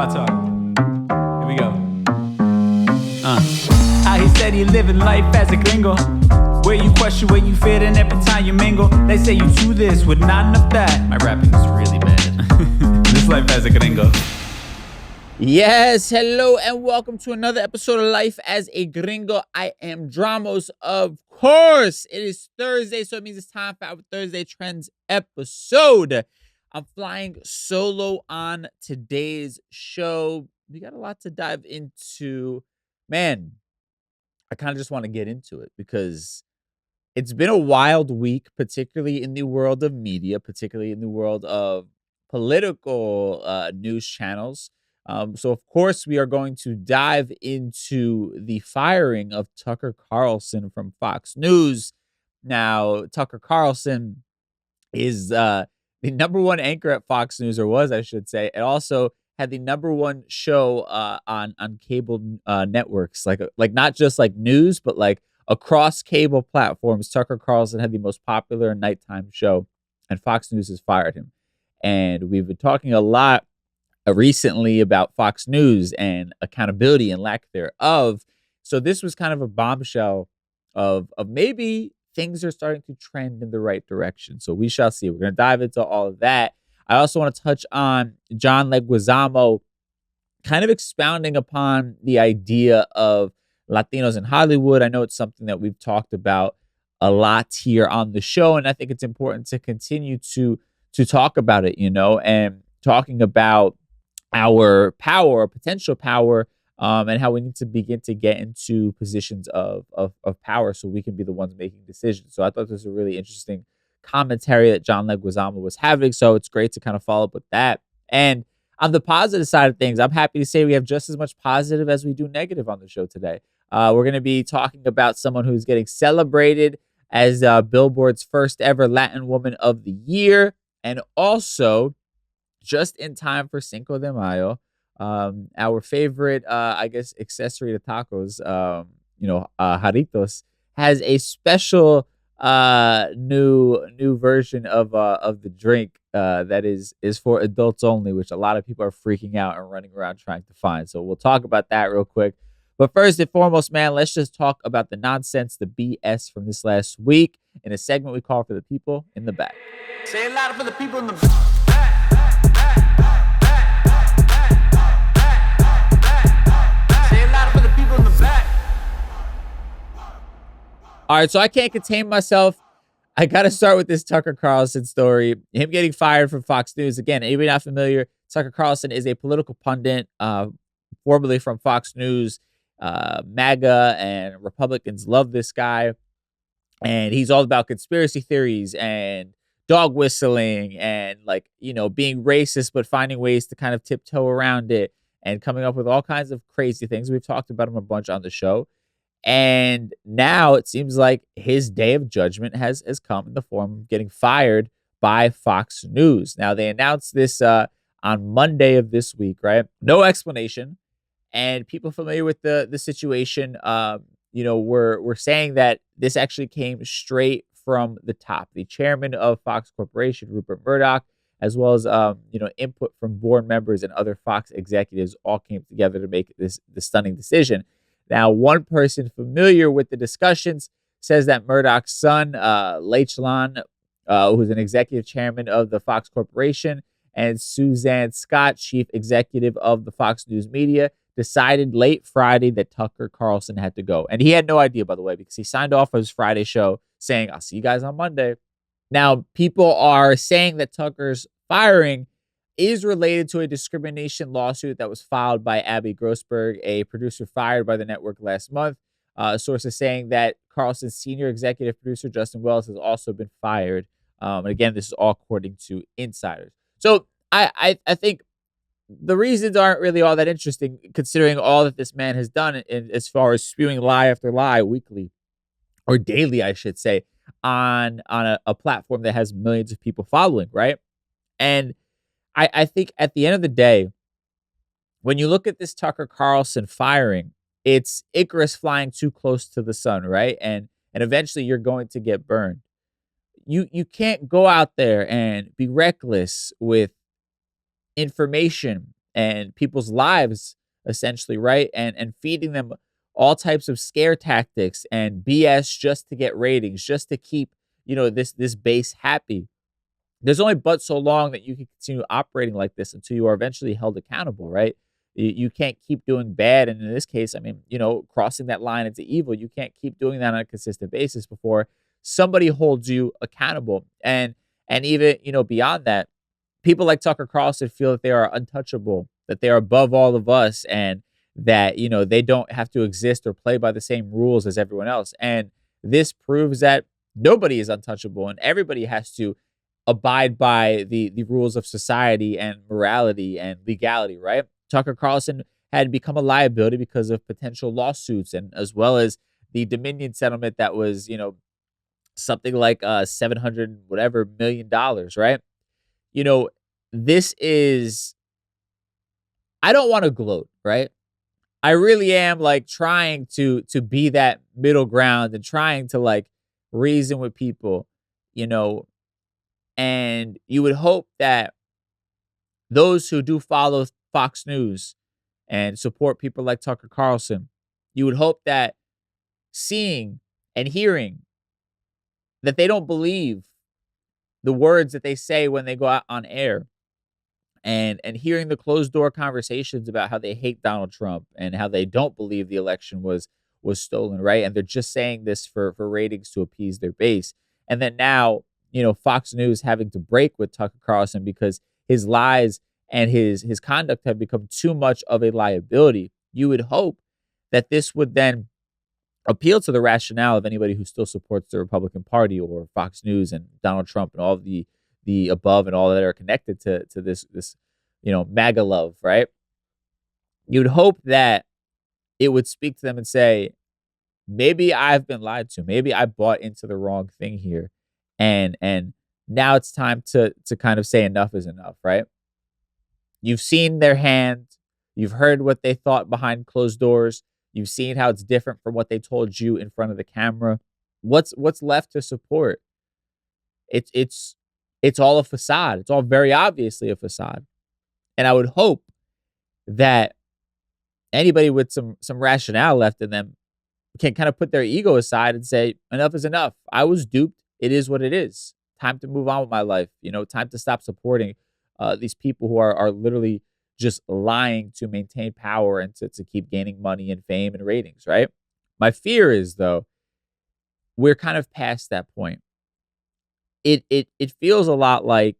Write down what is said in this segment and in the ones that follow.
my talk. Here we go. How he said he living life as a gringo, where you question where you fit in every time you mingle. They say you do this with not enough that. My rapping is really bad. This life as a gringo. Yes, hello, and welcome to another episode of Life as a Gringo. I am Dramos, of course. It is Thursday, so it means it's time for our Thursday Trends episode. I'm flying solo on today's show. We got a lot to dive into. Man, I kind of just want to get into it because it's been a wild week, particularly in the world of media, particularly in the world of political news channels. So, of course, we are going to dive into the firing of Tucker Carlson from Fox News. Now, Tucker Carlson is the number one anchor at Fox News, or was, I should say, and also had the number one show on cable networks, like not just like news, but like across cable platforms. Tucker Carlson had the most popular nighttime show, and Fox News has fired him. And we've been talking a lot recently about Fox News and accountability and lack thereof. So this was kind of a bombshell of maybe things are starting to trend in the right direction. So we shall see. We're going to dive into all of that. I also want to touch on John Leguizamo kind of expounding upon the idea of Latinos in Hollywood. I know it's something that we've talked about a lot here on the show, and I think it's important to continue to talk about it, and talking about our power, potential power, and how we need to begin to get into positions of power so we can be the ones making decisions. So I thought this was a really interesting commentary that John Leguizamo was having. So it's great to kind of follow up with that. And on the positive side of things, I'm happy to say we have just as much positive as we do negative on the show today. We're going to be talking about someone who's getting celebrated as Billboard's first ever Latin Woman of the Year, and also just in time for Cinco de Mayo, our favorite, accessory to tacos, Jarritos, has a special new version of the drink that is for adults only, which a lot of people are freaking out and running around trying to find. So we'll talk about that real quick. But first and foremost, man, let's just talk about the nonsense, the BS from this last week in a segment we call For the People in the Back. Say it louder for the people in the back. All right, so I can't contain myself. I got to start with this Tucker Carlson story. Him getting fired from Fox News. Again, anybody not familiar, Tucker Carlson is a political pundit, formerly from Fox News. MAGA and Republicans love this guy. And he's all about conspiracy theories and dog whistling and, being racist, but finding ways to kind of tiptoe around it and coming up with all kinds of crazy things. We've talked about him a bunch on the show. And now it seems like his day of judgment has come in the form of getting fired by Fox News. Now, they announced this on Monday of this week, right? No explanation. And people familiar with the situation, were saying that this actually came straight from the top. The chairman of Fox Corporation, Rupert Murdoch, as well as input from board members and other Fox executives all came together to make this stunning decision. Now, one person familiar with the discussions says that Murdoch's son, Leguizamo, who's an executive chairman of the Fox Corporation, and Suzanne Scott, chief executive of the Fox News Media, decided late Friday that Tucker Carlson had to go. And he had no idea, by the way, because he signed off of his Friday show saying, I'll see you guys on Monday. Now, people are saying that Tucker's firing is related to a discrimination lawsuit that was filed by Abby Grossberg, a producer fired by the network last month. Sources saying that Carlson's senior executive producer, Justin Wells, has also been fired. And again, this is all according to insiders. So I think the reasons aren't really all that interesting, considering all that this man has done as far as spewing lie after lie weekly, or daily, I should say, on a platform that has millions of people following, right? And I think at the end of the day, when you look at this Tucker Carlson firing, it's Icarus flying too close to the sun, right? And eventually you're going to get burned. You can't go out there and be reckless with information and people's lives, essentially, right? And feeding them all types of scare tactics and BS just to get ratings, just to keep, this base happy. There's only but so long that you can continue operating like this until you are eventually held accountable, right? You can't keep doing bad. And in this case, I mean, crossing that line into evil, you can't keep doing that on a consistent basis before somebody holds you accountable. And even, beyond that, people like Tucker Carlson feel that they are untouchable, that they are above all of us, and that, they don't have to exist or play by the same rules as everyone else. And this proves that nobody is untouchable and everybody has to abide by the rules of society and morality and legality, right? Tucker Carlson had become a liability because of potential lawsuits, and as well as the Dominion settlement that was, something like 700 whatever $1 million, right? You know, this is, I don't want to gloat, right? I really am like trying to be that middle ground and trying to like reason with people, you know, and you would hope that those who do follow Fox News and support people like Tucker Carlson, you would hope that seeing and hearing that they don't believe the words that they say when they go out on air, and hearing the closed door conversations about how they hate Donald Trump and how they don't believe the election was stolen, right? And they're just saying this for ratings to appease their base. And then now, Fox News having to break with Tucker Carlson because his lies and his conduct have become too much of a liability. You would hope that this would then appeal to the rationale of anybody who still supports the Republican Party or Fox News and Donald Trump and all of the above and all that are connected to this MAGA love, right? You'd hope that it would speak to them and say, maybe I've been lied to. Maybe I bought into the wrong thing here. And now it's time to kind of say enough is enough, right? You've seen their hand. You've heard what they thought behind closed doors. You've seen how it's different from what they told you in front of the camera. What's left to support? It's all a facade. It's all very obviously a facade. And I would hope that anybody with some rationale left in them can kind of put their ego aside and say, enough is enough. I was duped. It is what it is. Time to move on with my life. Time to stop supporting these people who are literally just lying to maintain power and to keep gaining money and fame and ratings, right? My fear is, though, we're kind of past that point. It feels a lot like,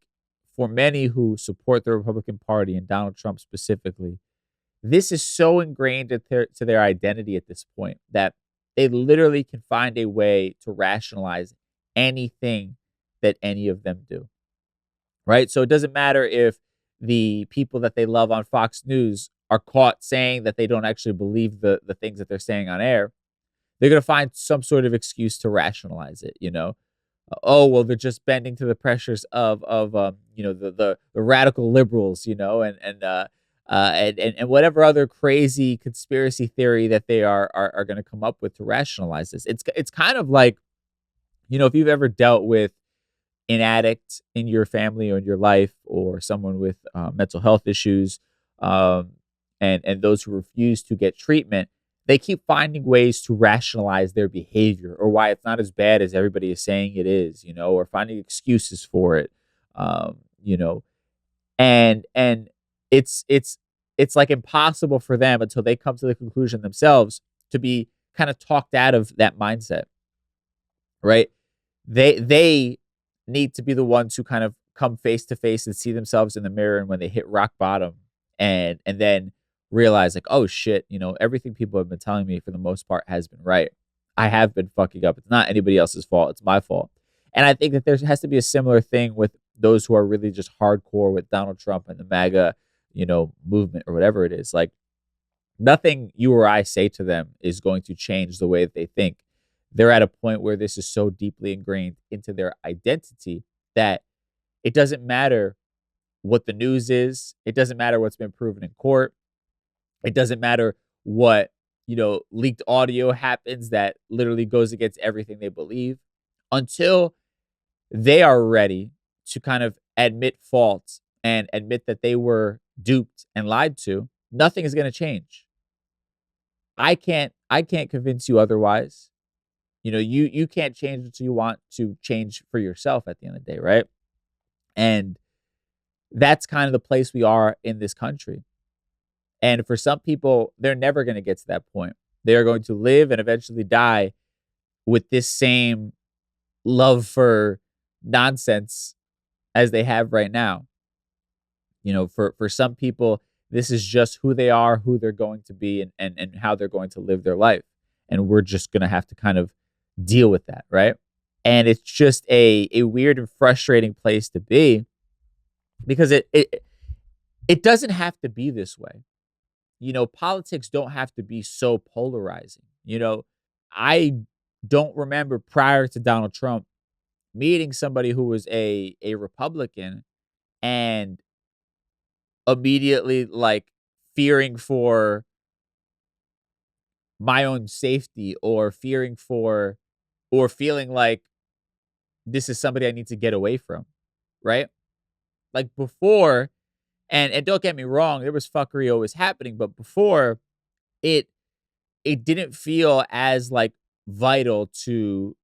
for many who support the Republican Party and Donald Trump specifically, this is so ingrained to their identity at this point that they literally can find a way to rationalize anything that any of them do, right? So it doesn't matter if the people that they love on Fox News are caught saying that they don't actually believe the things that they're saying on air. They're going to find some sort of excuse to rationalize it, Oh, well, they're just bending to the pressures of the radical liberals, and whatever other crazy conspiracy theory that they are going to come up with to rationalize this. It's kind of like, if you've ever dealt with an addict in your family or in your life, or someone with mental health issues, and those who refuse to get treatment, they keep finding ways to rationalize their behavior or why it's not as bad as everybody is saying it is, or finding excuses for it, and it's like impossible for them until they come to the conclusion themselves to be kind of talked out of that mindset, right? They need to be the ones who kind of come face to face and see themselves in the mirror, and when they hit rock bottom and then realize, like, oh shit, everything people have been telling me for the most part has been right. I have been fucking up. It's not anybody else's fault. It's my fault. And I think that there has to be a similar thing with those who are really just hardcore with Donald Trump and the MAGA, movement or whatever it is. Like, nothing you or I say to them is going to change the way that they think. They're at a point where this is so deeply ingrained into their identity that it doesn't matter what the news is. It doesn't matter what's been proven in court. It doesn't matter what, leaked audio happens that literally goes against everything they believe, until they are ready to kind of admit fault and admit that they were duped and lied to, nothing is going to change. I can't convince you otherwise. You can't change until you want to change for yourself at the end of the day, right? And that's kind of the place we are in this country. And for some people, they're never going to get to that point. They are going to live and eventually die with this same love for nonsense as they have right now. For some people, this is just who they are, who they're going to be, and how they're going to live their life. And we're just going to have to kind of deal with that, right? And it's just a weird and frustrating place to be, because it doesn't have to be this way. Politics don't have to be so polarizing. I don't remember prior to Donald Trump meeting somebody who was a Republican and immediately like fearing for my own safety, or fearing for, or feeling like this is somebody I need to get away from, right? Like before, and don't get me wrong, there was fuckery always happening, but before, it didn't feel as like vital to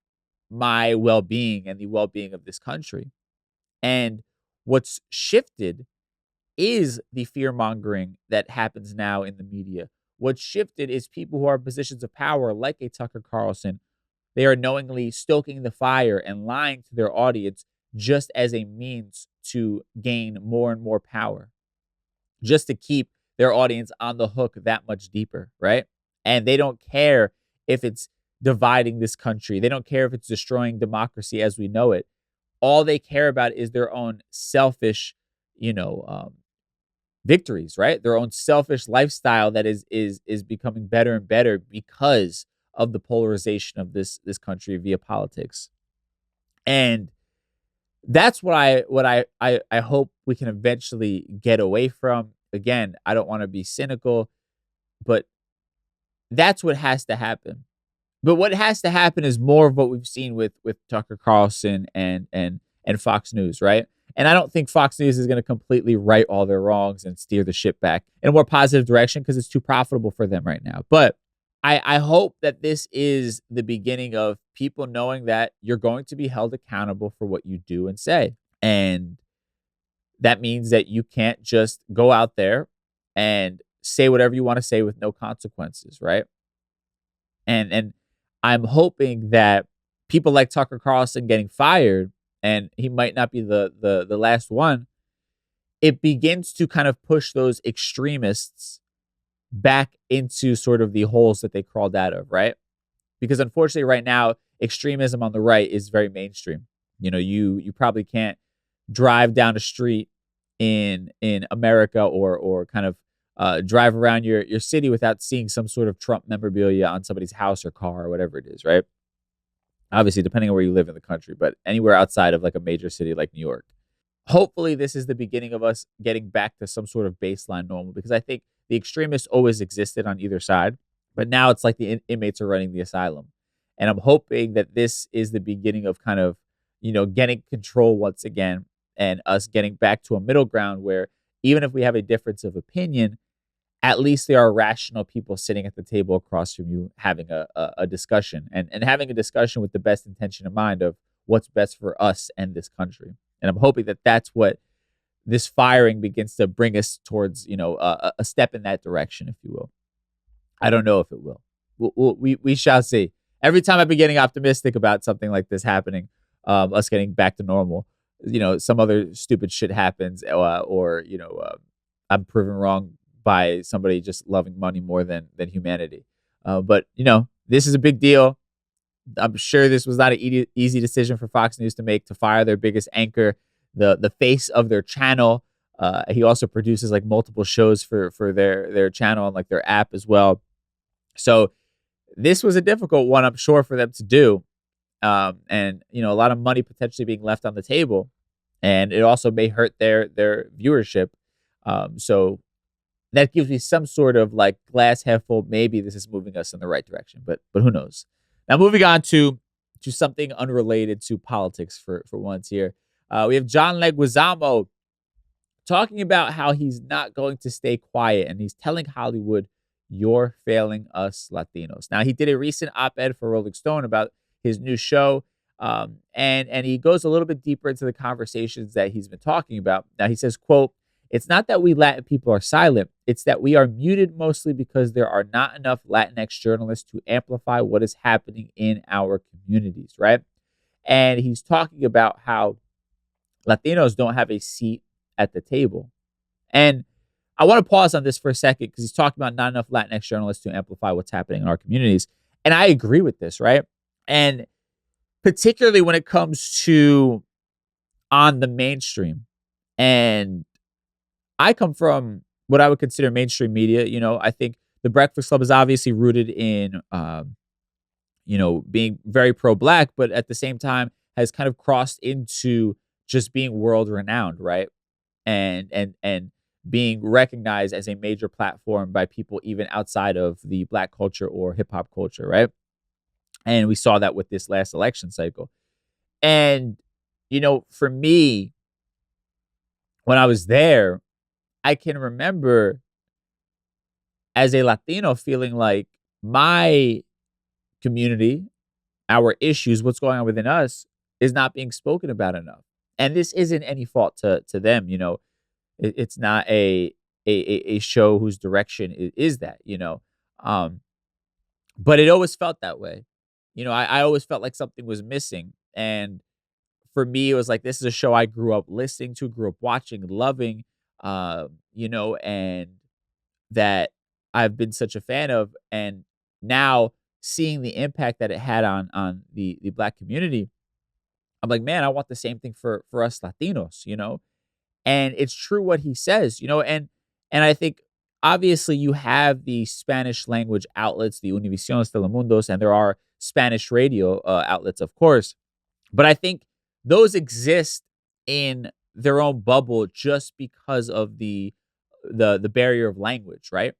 my well-being and the well-being of this country. And what's shifted is the fear-mongering that happens now in the media. What's shifted is people who are in positions of power, like a Tucker Carlson. They are knowingly stoking the fire and lying to their audience just as a means to gain more and more power, just to keep their audience on the hook that much deeper, right? And they don't care if it's dividing this country. They don't care if it's destroying democracy as we know it. All they care about is their own selfish, victories, right? Their own selfish lifestyle that is becoming better and better because of the polarization of this country via politics. And that's what I hope we can eventually get away from. Again, I don't want to be cynical, but that's what has to happen. But what has to happen is more of what we've seen with Tucker Carlson and Fox News, right? And I don't think Fox News is going to completely right all their wrongs and steer the ship back in a more positive direction, because it's too profitable for them right now. But I hope that this is the beginning of people knowing that you're going to be held accountable for what you do and say. And that means that you can't just go out there and say whatever you want to say with no consequences, right? And I'm hoping that people like Tucker Carlson getting fired, and he might not be the last one, it begins to kind of push those extremists back into sort of the holes that they crawled out of, right? Because unfortunately right now, extremism on the right is very mainstream. You probably can't drive down a street in America, or kind of drive around your city without seeing some sort of Trump memorabilia on somebody's house or car or whatever it is, right? Obviously, depending on where you live in the country, but anywhere outside of like a major city like New York. Hopefully, this is the beginning of us getting back to some sort of baseline normal, because I think the extremists always existed on either side, but now it's like the inmates are running the asylum. And I'm hoping that this is the beginning of kind of, getting control once again, and us getting back to a middle ground where even if we have a difference of opinion, at least there are rational people sitting at the table across from you having a discussion, and having a discussion with the best intention in mind of what's best for us and this country. And I'm hoping that that's what this firing begins to bring us towards, a step in that direction, if you will. I don't know if it will. We shall see. Every time I've been getting optimistic about something like this happening, us getting back to normal, some other stupid shit happens, or I'm proven wrong by somebody just loving money more than humanity. But this is a big deal. I'm sure this was not an easy decision for Fox News to make, to fire their biggest anchor, the face of their channel. He also produces like multiple shows for their channel and like their app as well. So this was a difficult one, I'm sure, for them to do. And a lot of money potentially being left on the table, and it also may hurt their viewership. So that gives me some sort of like glass half full. Maybe this is moving us in the right direction, but who knows? Now, moving on to something unrelated to politics for once here. We have John Leguizamo talking about how he's not going to stay quiet, and he's telling Hollywood, "You're failing us Latinos." Now, he did a recent op-ed for Rolling Stone about his new show, and he goes a little bit deeper into the conversations that he's been talking about. Now, he says, quote, "It's not that we Latin people are silent. It's that we are muted mostly because there are not enough Latinx journalists to amplify what is happening in our communities," right? And he's talking about how Latinos don't have a seat at the table. And I want to pause on this for a second because he's talking about not enough Latinx journalists to amplify what's happening in our communities. And I agree with this, right? And particularly when it comes to on the mainstream. And I come from what I would consider mainstream media. You know, I think The Breakfast Club is obviously rooted in, being very pro-Black, but at the same time has kind of crossed into just being world renowned, right? And being recognized as a major platform by people even outside of the Black culture or hip hop culture, right? And we saw that with this last election cycle. And, for me, when I was there, I can remember as a Latino feeling like my community, our issues, what's going on within us is not being spoken about enough. And this isn't any fault to them, it's not a show whose direction is that, but it always felt that way. I always felt like something was missing. And for me, it was like, this is a show I grew up listening to, grew up watching, loving, and that I've been such a fan of. And now seeing the impact that it had on the Black community, I'm like, man, I want the same thing for us Latinos, And it's true what he says, and I think obviously you have the Spanish language outlets, the Univisiones, Telemundos, and there are Spanish radio outlets, of course. But I think those exist in their own bubble just because of the barrier of language, right?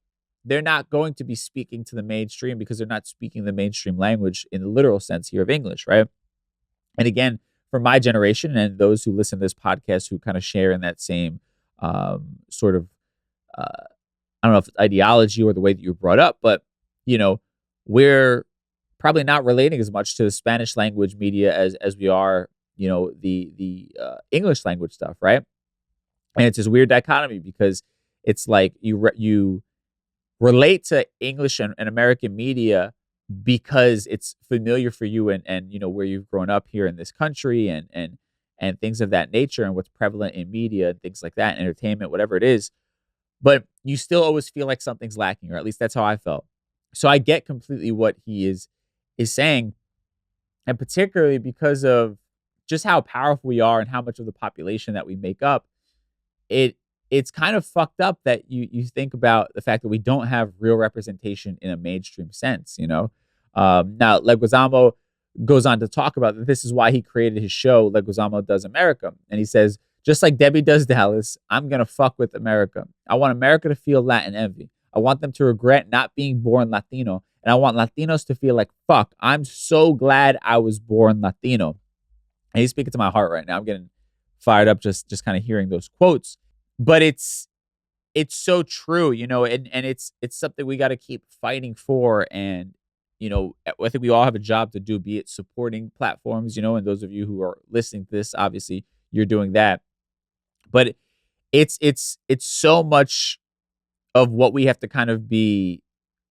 They're not going to be speaking to the mainstream because they're not speaking the mainstream language in the literal sense here of English, right? And again, for my generation and those who listen to this podcast who kind of share in that same sort of, I don't know if it's ideology or the way that you were brought up, but, we're probably not relating as much to the Spanish language media as we are, the English language stuff, right? And it's this weird dichotomy because it's like you relate to English and American media because it's familiar for you and where you've grown up here in this country and things of that nature and what's prevalent in media and things like that, entertainment, whatever it is. But you still always feel like something's lacking, or at least that's how I felt. So I get completely what he is saying, and particularly because of just how powerful we are and how much of the population that we make up. It's kind of fucked up that you think about the fact that we don't have real representation in a mainstream sense, Now, Leguizamo goes on to talk about that this is why he created his show, Leguizamo Does America. And he says, just like Debbie does Dallas, I'm going to fuck with America. I want America to feel Latin envy. I want them to regret not being born Latino. And I want Latinos to feel like, fuck, I'm so glad I was born Latino. And he's speaking to my heart right now. I'm getting fired up just kind of hearing those quotes. But it's so true, and it's something we got to keep fighting for. And, I think we all have a job to do, be it supporting platforms, and those of you who are listening to this, obviously you're doing that. But it's so much of what we have to kind of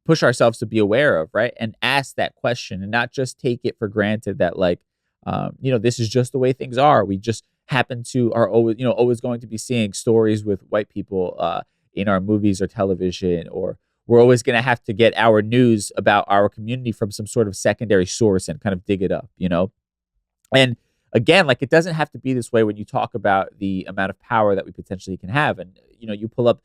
push ourselves to be aware of, right? And ask that question and not just take it for granted that like, this is just the way things are. We just are always going to be seeing stories with white people in our movies or television, or we're always going to have to get our news about our community from some sort of secondary source and kind of dig it up, And again, like, it doesn't have to be this way when you talk about the amount of power that we potentially can have. And, you pull up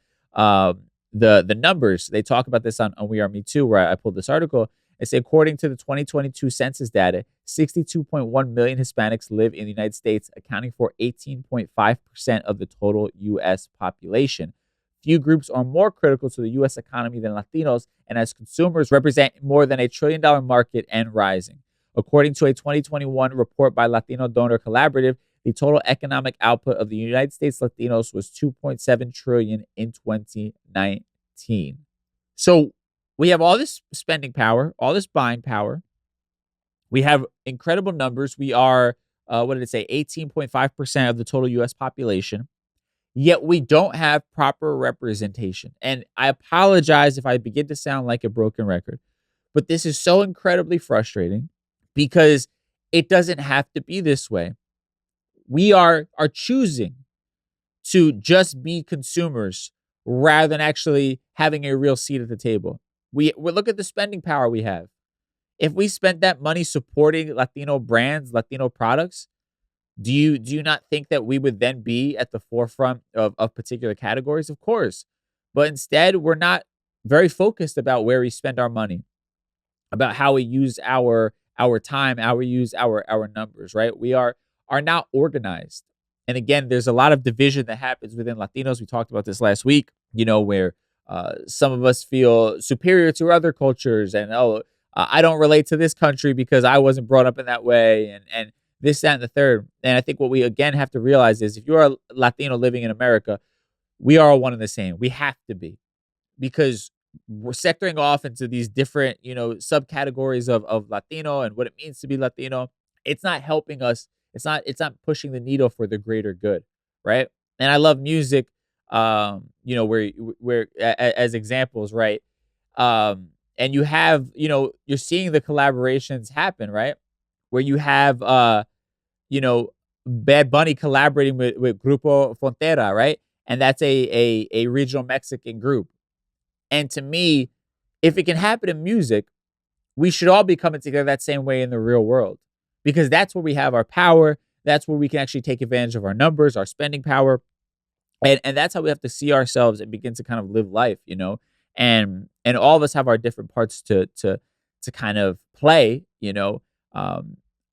the numbers. They talk about this on We Are Me Too, where I pulled this article. It says, according to the 2022 census data, 62.1 million Hispanics live in the United States, accounting for 18.5% of the total U.S. population. Few groups are more critical to the U.S. economy than Latinos, and as consumers represent more than $1 trillion market and rising. According to a 2021 report by Latino Donor Collaborative, the total economic output of the United States Latinos was 2.7 trillion in 2019. So we have all this spending power, all this buying power. We have incredible numbers. We are, what did it say, 18.5% of the total U.S. population. Yet we don't have proper representation. And I apologize if I begin to sound like a broken record, but this is so incredibly frustrating because it doesn't have to be this way. We are choosing to just be consumers rather than actually having a real seat at the table. We look at the spending power we have. If we spent that money supporting Latino brands, Latino products, do you not think that we would then be at the forefront of particular categories? Of course. But instead, we're not very focused about where we spend our money, about how we use our time, how we use our numbers, right? We are not organized. And again, there's a lot of division that happens within Latinos. We talked about this last week, where some of us feel superior to other cultures and, I don't relate to this country because I wasn't brought up in that way and this, that, and the third. And I think what we, again, have to realize is if you're a Latino living in America, we are all one and the same. We have to be, because we're sectoring off into these different, subcategories of Latino and what it means to be Latino. It's not helping us. It's not pushing the needle for the greater good, right? And I love music, where as examples, right? And you have, you're seeing the collaborations happen, right? Where you have, Bad Bunny collaborating with Grupo Frontera, right? And that's a regional Mexican group. And to me, if it can happen in music, we should all be coming together that same way in the real world, because that's where we have our power. That's where we can actually take advantage of our numbers, our spending power. And that's how we have to see ourselves and begin to kind of live life, and all of us have our different parts to kind of play,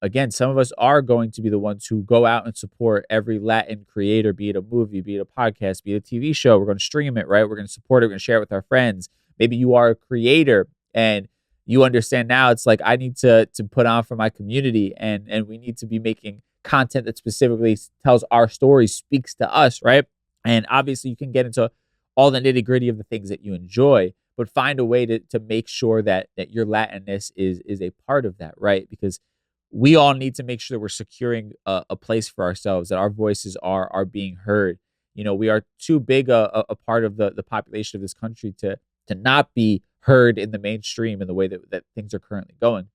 Again, some of us are going to be the ones who go out and support every Latin creator, be it a movie, be it a podcast, be it a TV show. We're going to stream it, right? We're going to support it. We're going to share it with our friends. Maybe you are a creator and you understand now it's like, I need to put on for my community, and we need to be making content that specifically tells our story, speaks to us, right? And obviously you can get into all the nitty gritty of the things that you enjoy, but find a way to make sure that your Latinness is a part of that, right? Because we all need to make sure that we're securing a place for ourselves, that our voices are being heard. We are too big a part of the population of this country to not be heard in the mainstream in the way that things are currently going.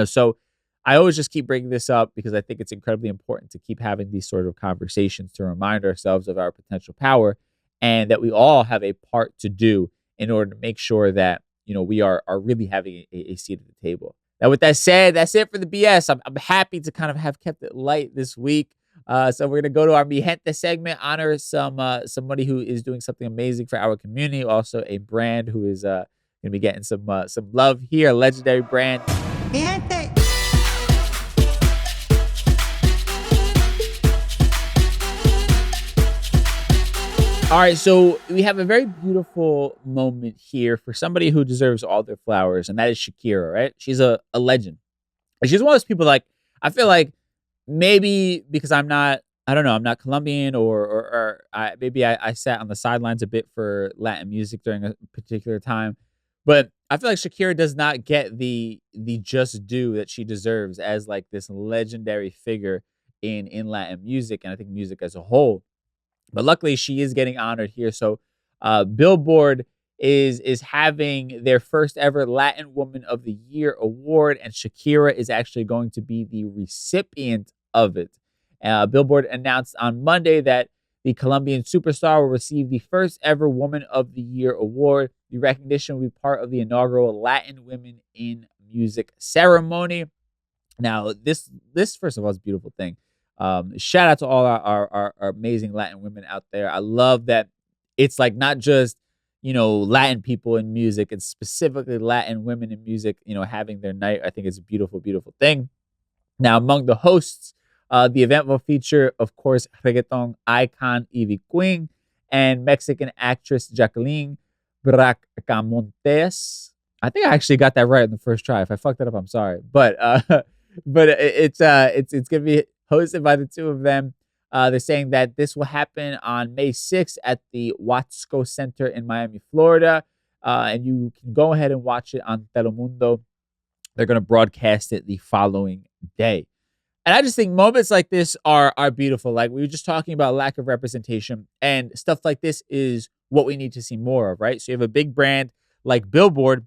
So I always just keep bringing this up because I think it's incredibly important to keep having these sort of conversations to remind ourselves of our potential power, and that we all have a part to do in order to make sure that, we are really having a seat at the table. Now, with that said, that's it for the BS. I'm happy to kind of have kept it light this week. So we're going to go to our Mi Gente segment, honor somebody who is doing something amazing for our community. Also a brand who is going to be getting some love here, a legendary brand. Mi Gente. All right, so we have a very beautiful moment here for somebody who deserves all their flowers, and that is Shakira, right? She's a legend. And she's one of those people, like, I feel like maybe because I'm not Colombian, or maybe I sat on the sidelines a bit for Latin music during a particular time, but I feel like Shakira does not get the just due that she deserves as like this legendary figure in Latin music, and I think music as a whole. But luckily, she is getting honored here. So Billboard is having their first ever Latin Woman of the Year award, and Shakira is actually going to be the recipient of it. Billboard announced on Monday that the Colombian superstar will receive the first ever Woman of the Year award. The recognition will be part of the inaugural Latin Women in Music ceremony. Now, this first of all is a beautiful thing. Shout out to all our amazing Latin women out there. I love that it's like not just, Latin people in music, it's specifically Latin women in music, having their night. I think it's a beautiful, beautiful thing. Now, among the hosts, the event will feature, of course, reggaeton icon Ivy Queen and Mexican actress Jacqueline Bracamontes. I think I actually got that right in the first try. If I fucked that up, I'm sorry. But it's gonna be hosted by the two of them. They're saying that this will happen on May 6th at the Watsco Center in Miami, Florida. And you can go ahead and watch it on Telemundo. They're going to broadcast it the following day. And I just think moments like this are beautiful. Like we were just talking about lack of representation, and stuff like this is what we need to see more of, right? So you have a big brand like Billboard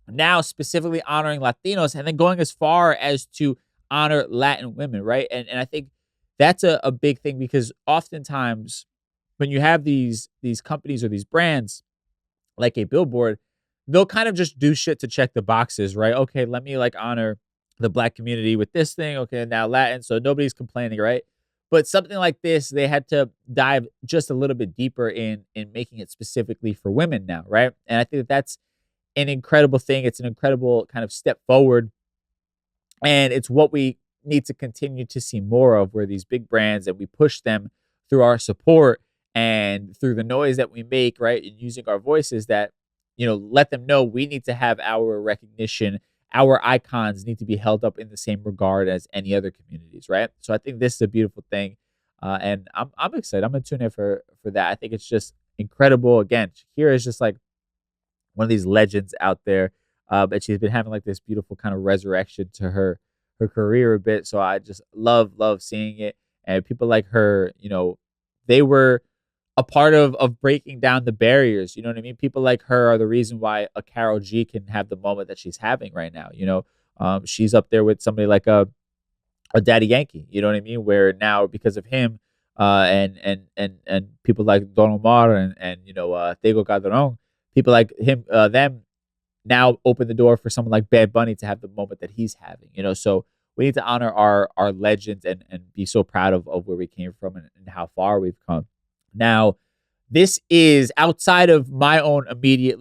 now specifically honoring Latinos and then going as far as to honor Latin women, right? And I think that's a big thing, because oftentimes when you have these companies or these brands like a Billboard, they'll kind of just do shit to check the boxes, right? Okay, let me like honor the Black community with this thing. Okay, now Latin, so nobody's complaining, right? But something like this, they had to dive just a little bit deeper in making it specifically for women now, right? And I think that that's an incredible thing. It's an incredible kind of step forward, and it's what we need to continue to see more of, where these big brands, and we push them through our support and through the noise that we make, right? And using our voices, that, let them know we need to have our recognition. Our icons need to be held up in the same regard as any other communities, right? So I think this is a beautiful thing. And I'm excited. I'm gonna tune in for that. I think it's just incredible. Again, Shakira is just like one of these legends out there. And she's been having like this beautiful kind of resurrection to her career a bit. So I just love seeing it. And people like her, they were a part of breaking down the barriers. You know what I mean? People like her are the reason why a Karol G can have the moment that she's having right now. She's up there with somebody like a Daddy Yankee. You know what I mean? Where now, because of him, and people like Don Omar and Tego Calderon, people like him, them now open the door for someone like Bad Bunny to have the moment that he's having. So we need to honor our legends and be so proud of where we came from and how far we've come. Now, this is outside of my own immediate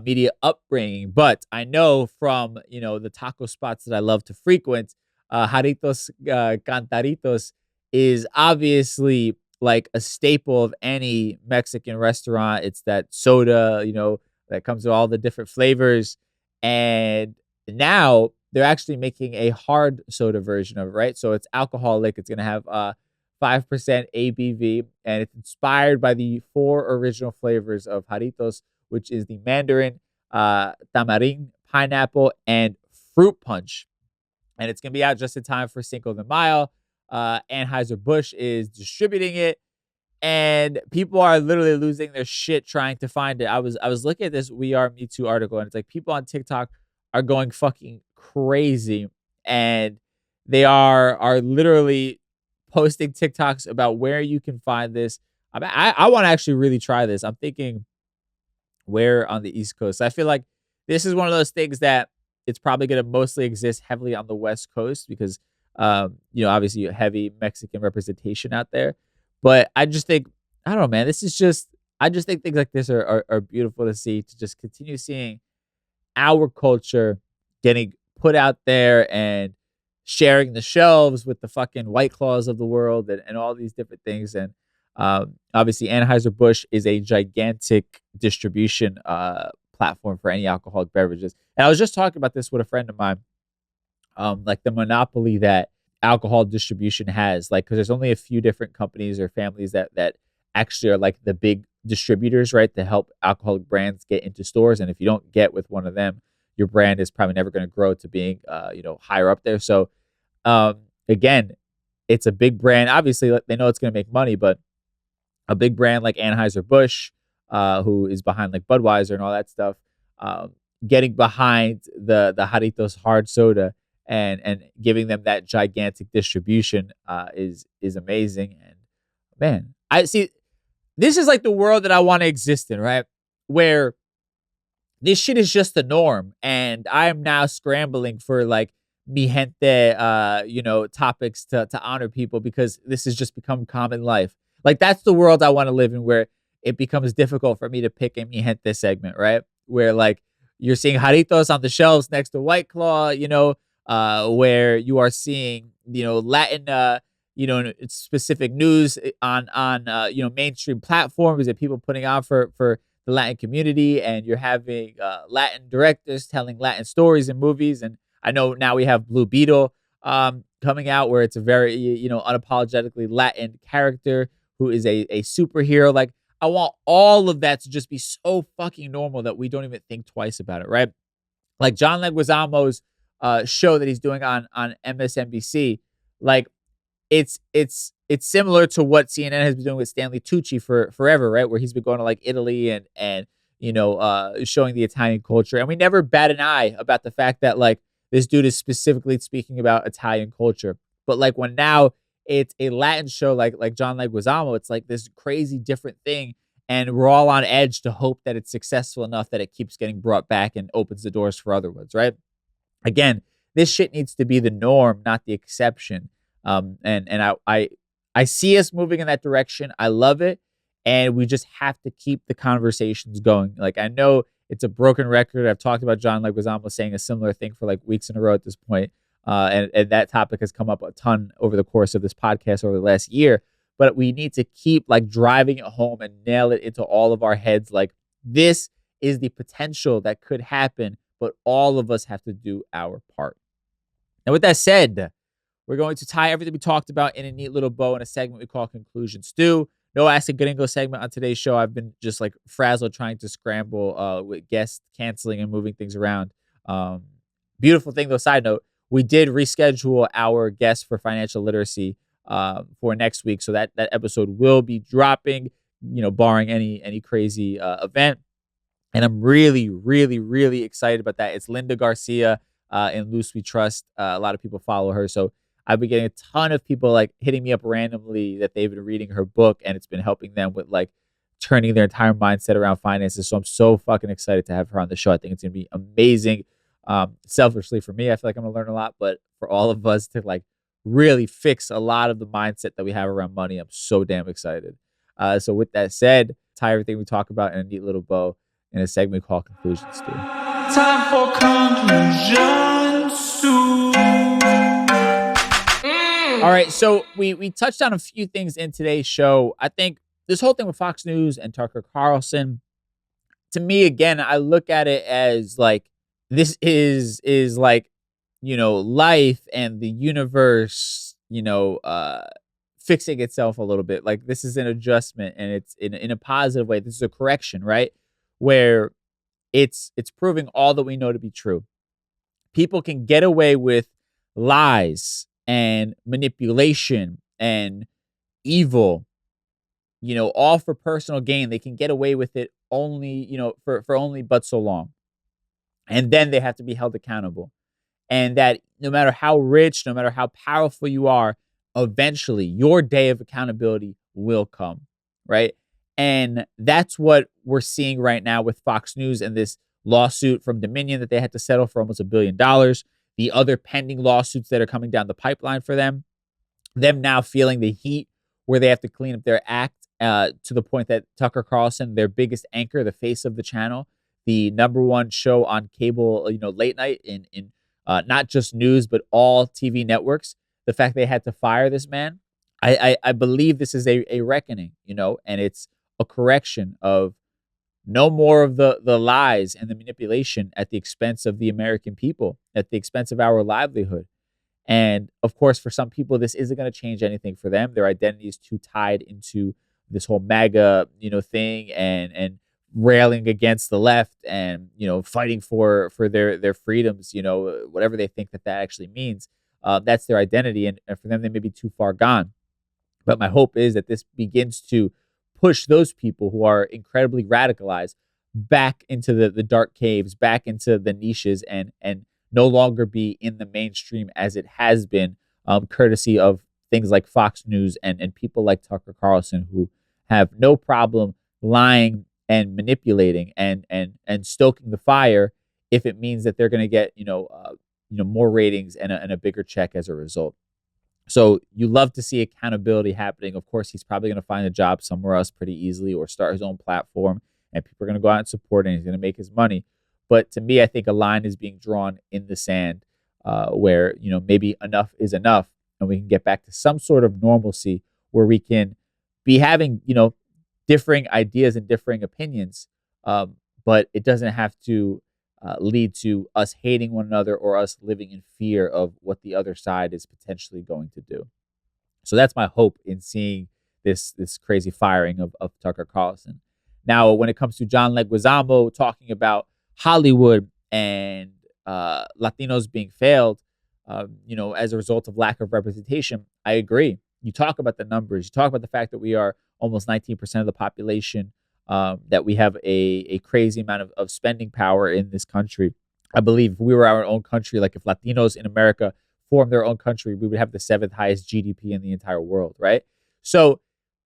media upbringing, but I know from the taco spots that I love to frequent, Jarritos Cantaritos is obviously like a staple of any Mexican restaurant. It's that soda, that comes with all the different flavors, and now they're actually making a hard soda version of it, right? So it's alcoholic. It's gonna have 5% ABV, and it's inspired by the 4 original flavors of Jarritos, which is the mandarin, tamarind, pineapple, and fruit punch. And it's going to be out just in time for Cinco de Mayo. Anheuser-Busch is distributing it, and people are literally losing their shit trying to find it. I was looking at this We Are Me Too article, and it's like people on TikTok are going fucking crazy, and they are literally posting TikToks about where you can find this. I want to actually really try this. I'm thinking where on the East Coast. I feel like this is one of those things that it's probably going to mostly exist heavily on the West Coast because, obviously heavy Mexican representation out there. But I just think, I don't know, man, I just think things like this are beautiful to see, to just continue seeing our culture getting put out there and sharing the shelves with the fucking White Claws of the world and all these different things. And obviously Anheuser-Busch is a gigantic distribution platform for any alcoholic beverages. And I was just talking about this with a friend of mine, like the monopoly that alcohol distribution has, like, because there's only a few different companies or families that actually are like the big distributors, right, to help alcoholic brands get into stores. And if you don't get with one of them, your brand is probably never going to grow to being higher up there. So again, it's a big brand. Obviously they know it's going to make money, but a big brand like Anheuser-Busch, who is behind like Budweiser and all that stuff, getting behind the Jarritos hard soda and giving them that gigantic distribution is amazing. And man, I see, this is like the world that I want to exist in, right? Where this shit is just the norm, and I am now scrambling for like mi gente, topics to honor people, because this has just become common life. Like, that's the world I want to live in, where it becomes difficult for me to pick a mi gente segment, right? Where like you're seeing Jarritos on the shelves next to White Claw, where you are seeing, Latin, specific news on mainstream platforms that people putting on for the Latin community, and you're having Latin directors telling Latin stories in movies. And I know now we have Blue Beetle coming out where it's a very, unapologetically Latin character who is a superhero. Like, I want all of that to just be so fucking normal that we don't even think twice about it, right? Like John Leguizamo's show that he's doing on MSNBC, like it's similar to what CNN has been doing with Stanley Tucci for forever, right? Where he's been going to like Italy and showing the Italian culture, and we never bat an eye about the fact that like this dude is specifically speaking about Italian culture. But like when now it's a Latin show like John Leguizamo, it's like this crazy different thing, and we're all on edge to hope that it's successful enough that it keeps getting brought back and opens the doors for other ones, right? Again, this shit needs to be the norm, not the exception. And I see us moving in that direction. I love it, and we just have to keep the conversations going. Like, I know it's a broken record. I've talked about John Leguizamo saying a similar thing for like weeks in a row at this point. And that topic has come up a ton over the course of this podcast over the last year. But we need to keep like driving it home and nail it into all of our heads. Like, this is the potential that could happen, but all of us have to do our part. Now, with that said, we're going to tie everything we talked about in a neat little bow in a segment we call Conclusion Stew. No As A Gringo segment on today's show. I've been just like frazzled trying to scramble with guests canceling and moving things around. Beautiful thing though, side note, we did reschedule our guest for financial literacy for next week. So that episode will be dropping, barring any crazy event. And I'm really, really, really excited about that. It's Linda Garcia in Loose We Trust. A lot of people follow her. So I've been getting a ton of people like hitting me up randomly that they've been reading her book, and it's been helping them with like turning their entire mindset around finances. So I'm so fucking excited to have her on the show. I think it's going to be amazing. Selfishly for me, I feel like I'm going to learn a lot, but for all of us to like really fix a lot of the mindset that we have around money, I'm so damn excited. So with that said, tie everything we talk about in a neat little bow in a segment called Conclusion Stew. Time for Conclusion Stew. All right, so we touched on a few things in today's show. I think this whole thing with Fox News and Tucker Carlson, to me, again, I look at it as like this is like, life and the universe, fixing itself a little bit. Like, this is an adjustment, and it's in a positive way. This is a correction, right? Where it's proving all that we know to be true. People can get away with lies and manipulation and evil, all for personal gain. They can get away with it only, for only but so long. And then they have to be held accountable. And that no matter how rich, no matter how powerful you are, eventually your day of accountability will come, right? And that's what we're seeing right now with Fox News and this lawsuit from Dominion that they had to settle for almost $1 billion. The other pending lawsuits that are coming down the pipeline for them now feeling the heat where they have to clean up their act to the point that Tucker Carlson, their biggest anchor, the face of the channel, the number one show on cable, late night in not just news, but all TV networks, the fact they had to fire this man, I believe this is a reckoning, and it's a correction of no more of the lies and the manipulation at the expense of the American people, at the expense of our livelihood. And of course, for some people, this isn't going to change anything for them. Their identity is too tied into this whole MAGA, thing and railing against the left and, fighting for their freedoms, whatever they think that actually means. That's their identity. And for them, they may be too far gone. But my hope is that this begins to push those people who are incredibly radicalized back into the dark caves, back into the niches, and no longer be in the mainstream as it has been, courtesy of things like Fox News and people like Tucker Carlson, who have no problem lying and manipulating and stoking the fire if it means that they're going to get more ratings and a bigger check as a result. So you love to see accountability happening. Of course, he's probably going to find a job somewhere else pretty easily or start his own platform, and people are going to go out and support him. He's going to make his money. But to me, I think a line is being drawn in the sand where, maybe enough is enough, and we can get back to some sort of normalcy where we can be having, differing ideas and differing opinions, but it doesn't have to lead to us hating one another or us living in fear of what the other side is potentially going to do. So that's my hope in seeing this crazy firing of Tucker Carlson. Now, when it comes to John Leguizamo talking about Hollywood and Latinos being failed, as a result of lack of representation, I agree. You talk about the numbers. You talk about the fact that we are almost 19% of the population, that we have a crazy amount of spending power in this country. I believe if we were our own country, like if Latinos in America formed their own country, we would have the 7th highest GDP in the entire world, right? So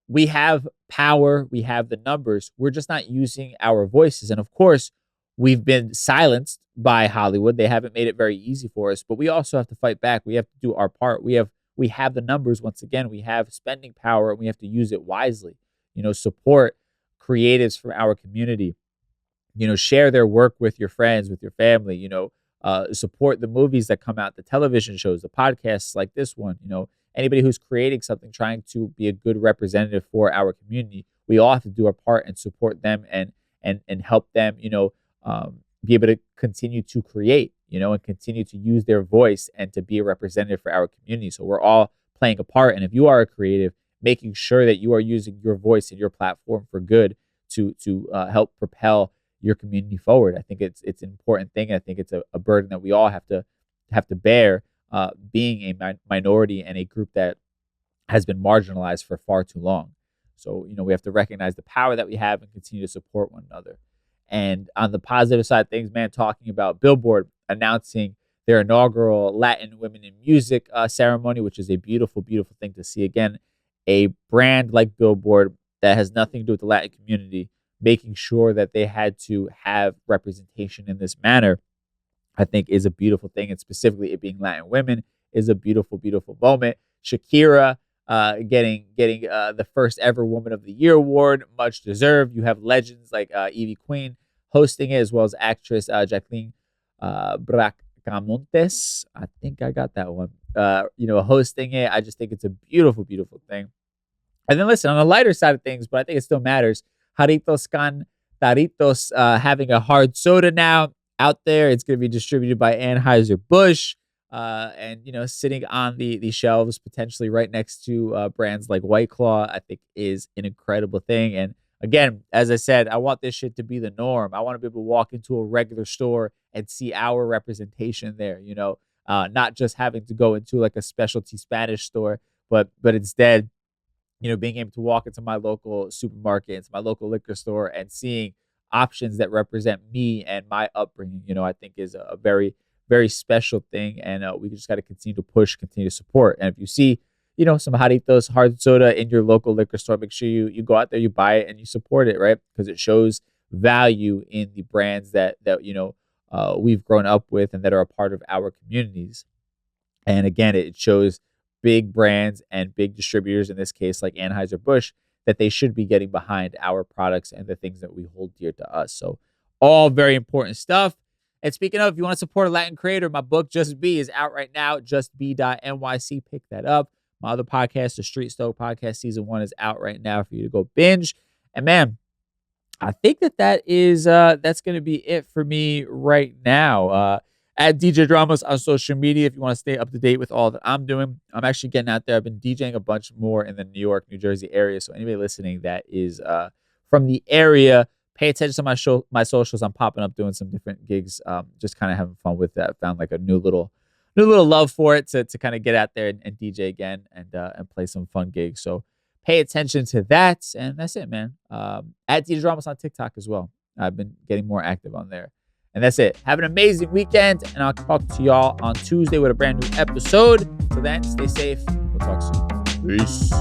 we have power, we have the numbers, we're just not using our voices. And of course, we've been silenced by Hollywood. They haven't made it very easy for us, but we also have to fight back. We have to do our part. We have the numbers. Once again, we have spending power and we have to use it wisely. Support creatives from our community. Share their work with your friends, with your family. Support the movies that come out, the television shows, the podcasts like this one. Anybody who's creating something, trying to be a good representative for our community, we all have to do our part and support them and help them, be able to continue to create, and continue to use their voice and to be a representative for our community. So we're all playing a part. And if you are a creative, making sure that you are using your voice and your platform for good to help propel your community forward. I think it's an important thing. I think it's a burden that we all have to bear, being a minority and a group that has been marginalized for far too long. So, we have to recognize the power that we have and continue to support one another. And on the positive side of things, man, talking about Billboard announcing their inaugural Latin Women in Music ceremony, which is a beautiful, beautiful thing to see. Again, a brand like Billboard that has nothing to do with the Latin community, making sure that they had to have representation in this manner, I think is a beautiful thing. And specifically it being Latin women is a beautiful, beautiful moment. Shakira getting the first ever Woman of the Year award, much deserved. You have legends like Evie Queen hosting it, as well as actress Jacqueline Bracamontes. I think I got that one. Hosting it. I just think it's a beautiful, beautiful thing. And then listen, on the lighter side of things, but I think it still matters, Jarritos Can Taritos having a hard soda now out there. It's going to be distributed by Anheuser-Busch, and sitting on the shelves potentially right next to brands like White Claw, I think is an incredible thing. And again, as I said, I want this shit to be the norm. I want to be able to walk into a regular store and see our representation there, not just having to go into like a specialty Spanish store, but instead, being able to walk into my local supermarket, into my local liquor store and seeing options that represent me and my upbringing, I think is a very, very special thing. And we just got to continue to push, continue to support. And if you see, some Jarritos hard soda in your local liquor store, make sure you go out there, you buy it and you support it, right? Because it shows value in the brands that we've grown up with and that are a part of our communities. And again, it shows big brands and big distributors, in this case, like Anheuser-Busch, that they should be getting behind our products and the things that we hold dear to us. So all very important stuff. And speaking of, if you want to support a Latin creator, my book, Just Be, is out right now, justbe.nyc. Pick that up. My other podcast, the Street Stoke Podcast, Season 1 is out right now for you to go binge. And man, I think that is that's going to be it for me right now. At DJ Dramos on social media, if you want to stay up to date with all that I'm doing. I'm actually getting out there. I've been DJing a bunch more in the New York, New Jersey area. So anybody listening that is from the area, pay attention to my socials. I'm popping up doing some different gigs, just kind of having fun with that. Found like a new little love for it to kind of get out there and DJ again and play some fun gigs. So pay attention to that. And that's it, man. At DJ Dramos on TikTok as well. I've been getting more active on there. And that's it. Have an amazing weekend, and I'll talk to y'all on Tuesday with a brand new episode. Till then, stay safe. We'll talk soon. Peace.